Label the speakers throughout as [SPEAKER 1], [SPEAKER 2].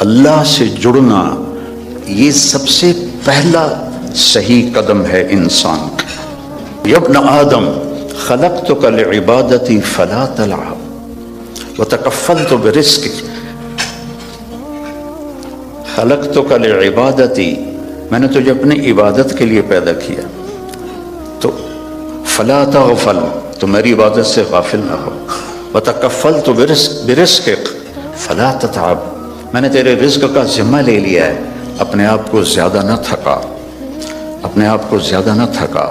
[SPEAKER 1] اللہ سے جڑنا یہ سب سے پہلا صحیح قدم ہے انسان کا. یا ابن آدم خلقتک لعبادتی فلا تلعب وتکفلت برزقک. خلقتک لعبادتی، میں نے تجھے اپنی عبادت کے لیے پیدا کیا، تو فلا تغفل، تو میری عبادت سے غافل نہ ہو. وتکفلت برزقک فلا تتعب، میں نے تیرے رزق کا ذمہ لے لیا ہے، اپنے آپ کو زیادہ نہ تھکا، اپنے آپ کو زیادہ نہ تھکا.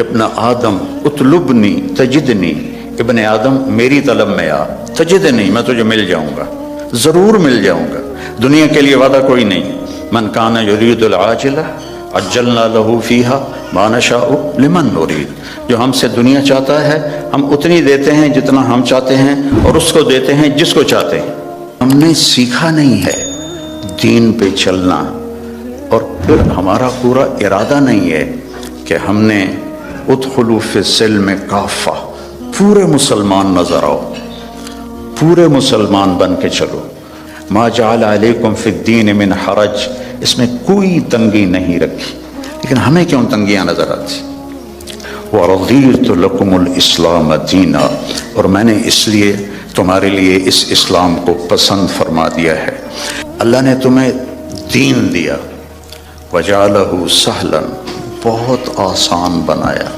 [SPEAKER 1] ابن آدم اطلبنی تجدنی، ابن آدم میری طلب میں آ، تجدنی، میں تجھے مل جاؤں گا، ضرور مل جاؤں گا. دنیا کے لیے وعدہ کوئی نہیں. من کان یرید العاجلہ عجلنا لہ فیہا ما نشاء لمن نرید. جو ہم سے دنیا چاہتا ہے ہم اتنی دیتے ہیں جتنا ہم چاہتے ہیں، اور اس کو دیتے ہیں جس کو چاہتے ہیں. ہم نے سیکھا نہیں ہے دین پہ چلنا، اور پھر ہمارا پورا ارادہ نہیں ہے کہ ہم نے ادخلوا فی السلم کافہ، پورے مسلمان نظر آؤ، پورے مسلمان بن کے چلو. ما جعل علیکم فی الدین من حرج، اس میں کوئی تنگی نہیں رکھی. لیکن ہمیں کیوں تنگیاں نظر آتی؟ وَرَضِيتُ لَكُمُ الْإِسْلَامَ دِينًا، اور میں نے اس لیے تمہارے لیے اس اسلام کو پسند فرما دیا ہے. اللہ نے تمہیں دین دیا، وَجَعَلَهُ سَهْلًا، بہت آسان بنایا.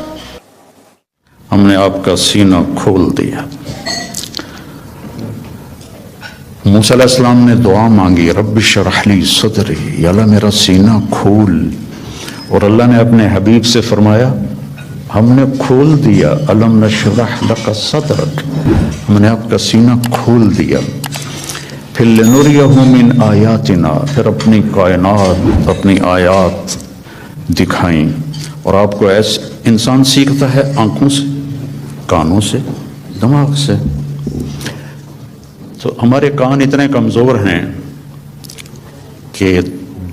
[SPEAKER 1] ہم نے آپ کا سینہ کھول دیا. موسیٰ علیہ السلام نے دعا مانگی، رب اشرح لی صدری، یا اللہ میرا سینہ کھول. اور اللہ نے اپنے حبیب سے فرمایا ہم نے کھول دیا، الم نشرح لک صدرک، ہم نے آپ کا سینہ کھول دیا. پھر لنریہ من آیاتنا، پھر اپنی کائنات، اپنی آیات دکھائیں. اور آپ کو ایسے انسان سیکھتا ہے آنکھوں سے، کانوں سے، دماغ سے. تو ہمارے کان اتنے کمزور ہیں کہ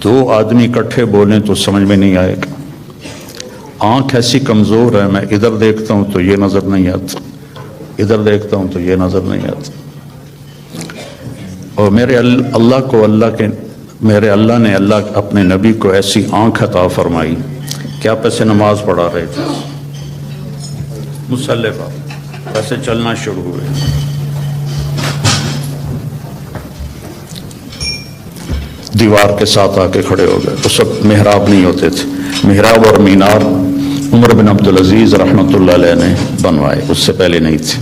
[SPEAKER 1] دو آدمی اکٹھے بولیں تو سمجھ میں نہیں آئے گا. آنکھ ایسی کمزور ہے، میں ادھر دیکھتا ہوں تو یہ نظر نہیں آتا، ادھر دیکھتا ہوں تو یہ نظر نہیں آتا. اور میرے اللہ نے اپنے نبی کو ایسی آنکھ عطا فرمائی کہ آپ ایسے نماز پڑھا رہے تھے، مصلی پر ایسے چلنا شروع ہوئے، دیوار کے ساتھ آ کے کھڑے ہو گئے. اس وقت محراب نہیں ہوتے تھے. محراب اور مینار عمر بن عبدالعزیز رحمۃ اللہ علیہ نے بنوائے، اس سے پہلے نہیں تھے.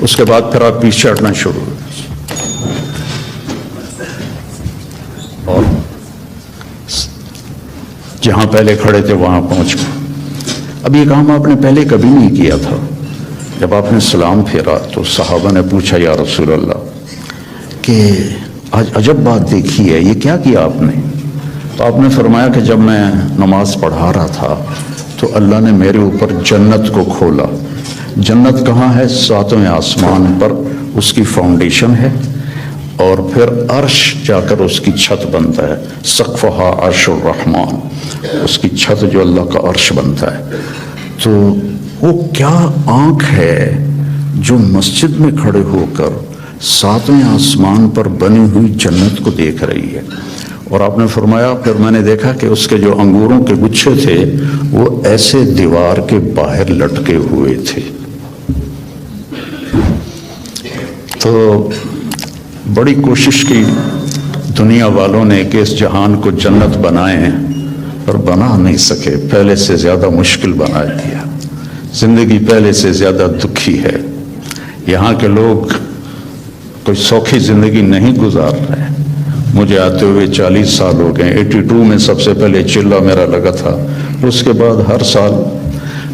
[SPEAKER 1] اس کے بعد پھر آپ پیچھے ہٹنا شروع ہوئے، اور جہاں پہلے کھڑے تھے وہاں پہنچ گئے. اب یہ کام آپ نے پہلے کبھی نہیں کیا تھا. جب آپ نے سلام پھیرا تو صحابہ نے پوچھا یا رسول اللہ کہ آج عجب بات دیکھی ہے، یہ کیا کیا آپ نے؟ تو آپ نے فرمایا کہ جب میں نماز پڑھا رہا تھا تو اللہ نے میرے اوپر جنت کو کھولا. جنت کہاں ہے؟ 7ویں آسمان پر اس کی فاؤنڈیشن ہے، اور پھر عرش جا کر اس کی چھت بنتا ہے. سقفہا عرش الرحمن، اس کی چھت جو اللہ کا عرش بنتا ہے. تو وہ کیا آنکھ ہے جو مسجد میں کھڑے ہو کر 7ویں آسمان پر بنی ہوئی جنت کو دیکھ رہی ہے. اور آپ نے فرمایا پھر میں نے دیکھا کہ اس کے جو انگوروں کے گچھے تھے وہ ایسے دیوار کے باہر لٹکے ہوئے تھے. تو بڑی کوشش کی دنیا والوں نے کہ اس جہان کو جنت بنائیں، پر بنا نہیں سکے. پہلے سے زیادہ مشکل بنا دیا. زندگی پہلے سے زیادہ دکھی ہے. یہاں کے لوگ کوئی سوکھی زندگی نہیں گزار رہے. مجھے آتے ہوئے 40 سال ہو گئے. 82 میں سب سے پہلے چلہ میرا لگا تھا، اس کے بعد ہر سال.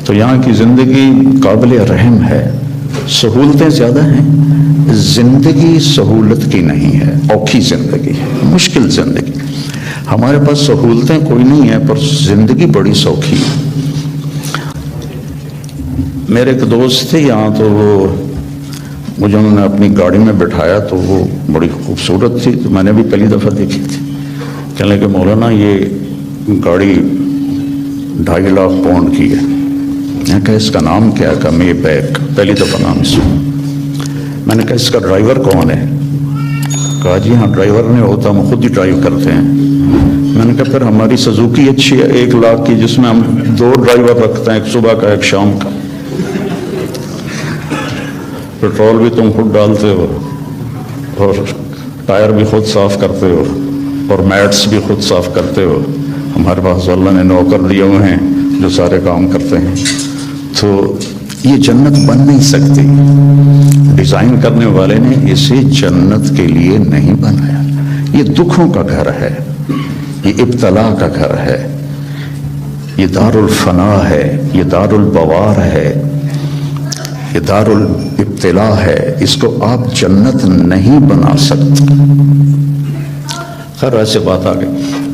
[SPEAKER 1] تو یہاں کی زندگی قابل رحم ہے. سہولتیں زیادہ ہیں، زندگی سہولت کی نہیں ہے، اوکھی زندگی ہے، مشکل زندگی. ہمارے پاس سہولتیں کوئی نہیں ہیں پر زندگی بڑی سوکھی ہے. میرے ایک دوست تھے یہاں، تو وہ مجھے انہوں نے اپنی گاڑی میں بٹھایا تو وہ بڑی خوبصورت تھی. تو میں نے بھی پہلی دفعہ دیکھی تھی. کہنے لگے مولانا یہ گاڑی 2.5 لاکھ پاؤنڈ کی ہے. میں کہا اس کا نام کیا ہے؟ کہ مے بیک. پہلی دفعہ نام سنا. میں نے کہا اس کا ڈرائیور کون ہے؟ کہا جی ہاں ڈرائیور نہیں ہوتا، ہم خود ہی ڈرائیو کرتے ہیں۔ میں نے کہا پھر ہماری سزوکی اچھی ہے 1 لاکھ کی، جس میں ہم 2 ڈرائیور رکھتے ہیں، ایک صبح کا ایک شام کا، پیٹرول بھی تم خود ڈالتے ہو اور ٹائر بھی خود صاف کرتے ہو اور میٹس بھی خود صاف کرتے ہو۔ ہمارے پاس اللہ نے نوکر دیے ہوئے ہیں جو سارے کام کرتے ہیں۔ تو یہ جنت بن نہیں سکتی، ڈیزائن کرنے والے نے اسے جنت کے لیے نہیں بنایا۔ یہ دکھوں کا گھر ہے، یہ ابتلا کا گھر ہے، یہ دار الفنا ہے، یہ دار البوار ہے، یہ دار الابتلا ہے۔ اس کو آپ جنت نہیں بنا سکتے۔ خیر ایسے بات آ گئی،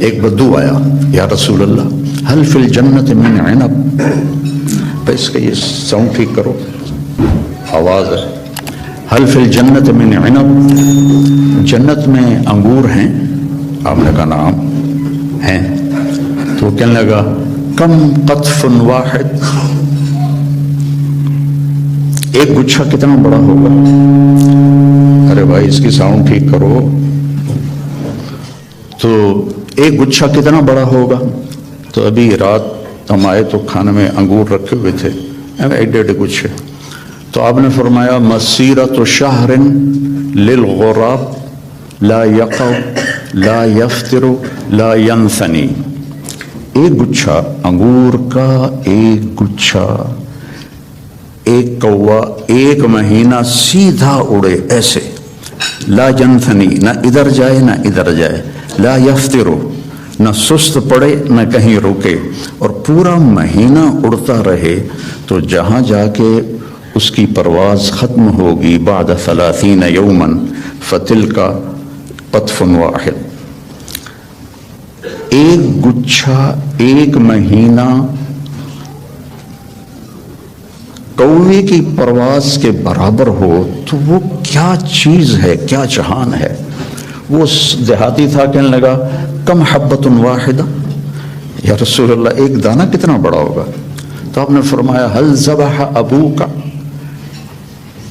[SPEAKER 1] ایک بدو آیا، یا رسول اللہ حل فی الجنت من عنب، اس کا یہ ساؤنڈ ٹھیک کرو، آواز ہے، حل فی الجنت من عنب، جنت میں انگور ہیں؟ آپ نے کہا نعم ہیں۔ تو کہنے لگا کم قطف واحد، ایک گچھا کتنا بڑا ہوگا؟ ارے بھائی اس کی ساؤنڈ ٹھیک کرو۔ تو ایک گچھا کتنا بڑا ہوگا؟ تو ابھی رات ہم آئے تو کھانے میں انگور رکھے ہوئے تھے، 1.5 گچھے۔ تو آپ نے فرمایا مسیرۃ شہر للغراب لا یقع لا یفطر لا ینثنی، ایک گچھا انگور کا، ایک گچھا، ایک کوا 1 مہینہ سیدھا اڑے ایسے، لا ینثنی، نہ ادھر جائے نہ ادھر جائے، لا یفطر، نہ سست پڑے نہ کہیں رکے، اور پورا مہینہ اڑتا رہے، تو جہاں جا کے اس کی پرواز ختم ہوگی بعد 30 یوما فتلک قطف واحد، ایک گچھا 1 مہینہ کوے کی پرواز کے برابر ہو تو وہ کیا چیز ہے، کیا جہان ہے۔ وہ دیہاتی تھا، کہنے لگا کم حبۃ واحدہ، یا رسول اللہ ایک دانہ کتنا بڑا ہوگا؟ تو آپ نے فرمایا حل ذبح ابوک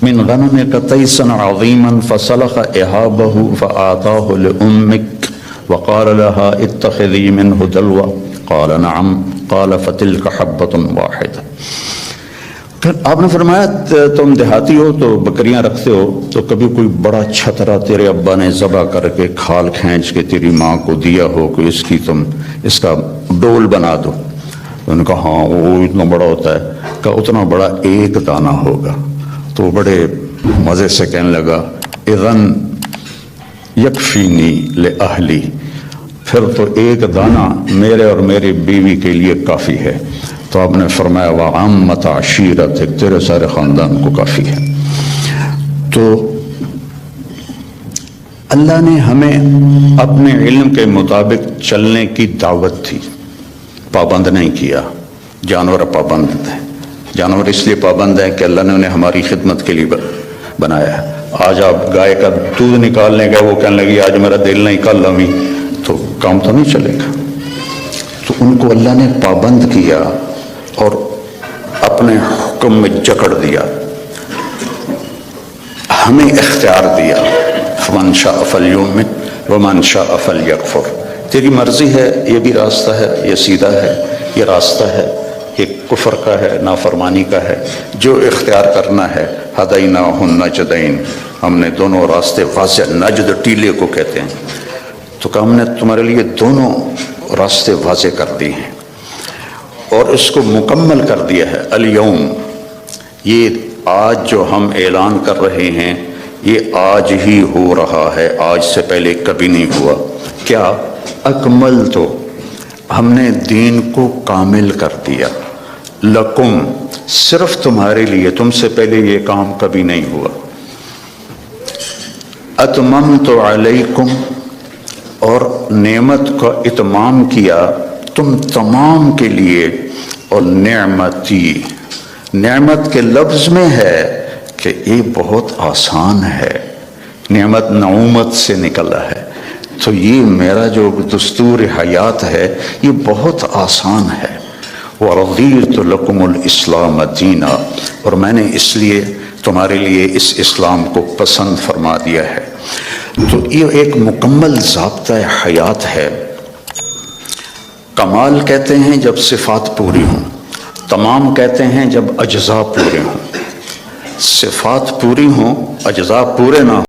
[SPEAKER 1] من غنمک تیسا عظیما فسلخ احابہ فآتاہ لأمک وقال لها اتخذی منہ دلوا قال نعم قال فتلک حبۃ واحدہ۔ آپ نے فرمایا تم دیہاتی ہو تو بکریاں رکھتے ہو، تو کبھی کوئی بڑا چھترا تیرے ابا نے ذبح کر کے کھال کھینچ کے تیری ماں کو دیا ہو کہ اس کا ڈول بنا دو؟ انہوں نے کہا ہاں وہ اتنا بڑا ہوتا ہے، کہ اتنا بڑا ایک دانہ ہوگا۔ تو بڑے مزے سے کہنے لگا اذن یکفینی لأہلی، پھر تو ایک دانہ میرے اور میری بیوی کے لیے کافی ہے۔ تو آپ نے فرمایا وعامت عشیرت، تیرے سارے خاندان کو کافی ہے۔ تو اللہ نے ہمیں اپنے علم کے مطابق چلنے کی دعوت تھی، پابند نہیں کیا۔ جانور پابند ہیں، جانور اس لیے پابند ہیں کہ اللہ نے انہیں ہماری خدمت کے لیے بنایا ہے۔ آج آپ گائے کا دودھ نکالنے گئے، وہ کہنے لگی آج میرا دل نہیں کل لمی، تو کام تو نہیں چلے گا۔ تو ان کو اللہ نے پابند کیا اور اپنے حکم میں جکڑ دیا، ہمیں اختیار دیا، فمن شاء فلیؤمن ومن شاء فلیکفر، تیری مرضی ہے، یہ بھی راستہ ہے، یہ سیدھا ہے، یہ راستہ ہے، یہ کفر کا ہے، نافرمانی کا ہے، جو اختیار کرنا ہے۔ ہدیناہ النجدین، ہم نے دونوں راستے واضح، نجد ٹیلے کو کہتے ہیں، تو کہ ہم نے تمہارے لیے دونوں راستے واضح کر دی ہیں اور اس کو مکمل کر دیا ہے۔ الیوم، یہ آج جو ہم اعلان کر رہے ہیں یہ آج ہی ہو رہا ہے، آج سے پہلے کبھی نہیں ہوا۔ کیا؟ اکمل، تو ہم نے دین کو کامل کر دیا، لکم، صرف تمہارے لیے، تم سے پہلے یہ کام کبھی نہیں ہوا۔ اتممت علیکم، اور نعمت کا اتمام کیا تم تمام کے لیے، اور نعمتی، نعمت کے لفظ میں ہے کہ یہ بہت آسان ہے، نعمت نعومت سے نکلا ہے، تو یہ میرا جو دستور حیات ہے یہ بہت آسان ہے۔ وَرَضِيتُ لَكُمُ الْإِسْلَامَ دِينًا، اور میں نے اس لیے تمہارے لیے اس اسلام کو پسند فرما دیا ہے۔ تو یہ ایک مکمل ضابطہ حیات ہے. کمال کہتے ہیں جب صفات پوری ہوں، تمام کہتے ہیں جب اجزاء پورے ہوں. صفات پوری ہوں، اجزاء پورے نہ ہوں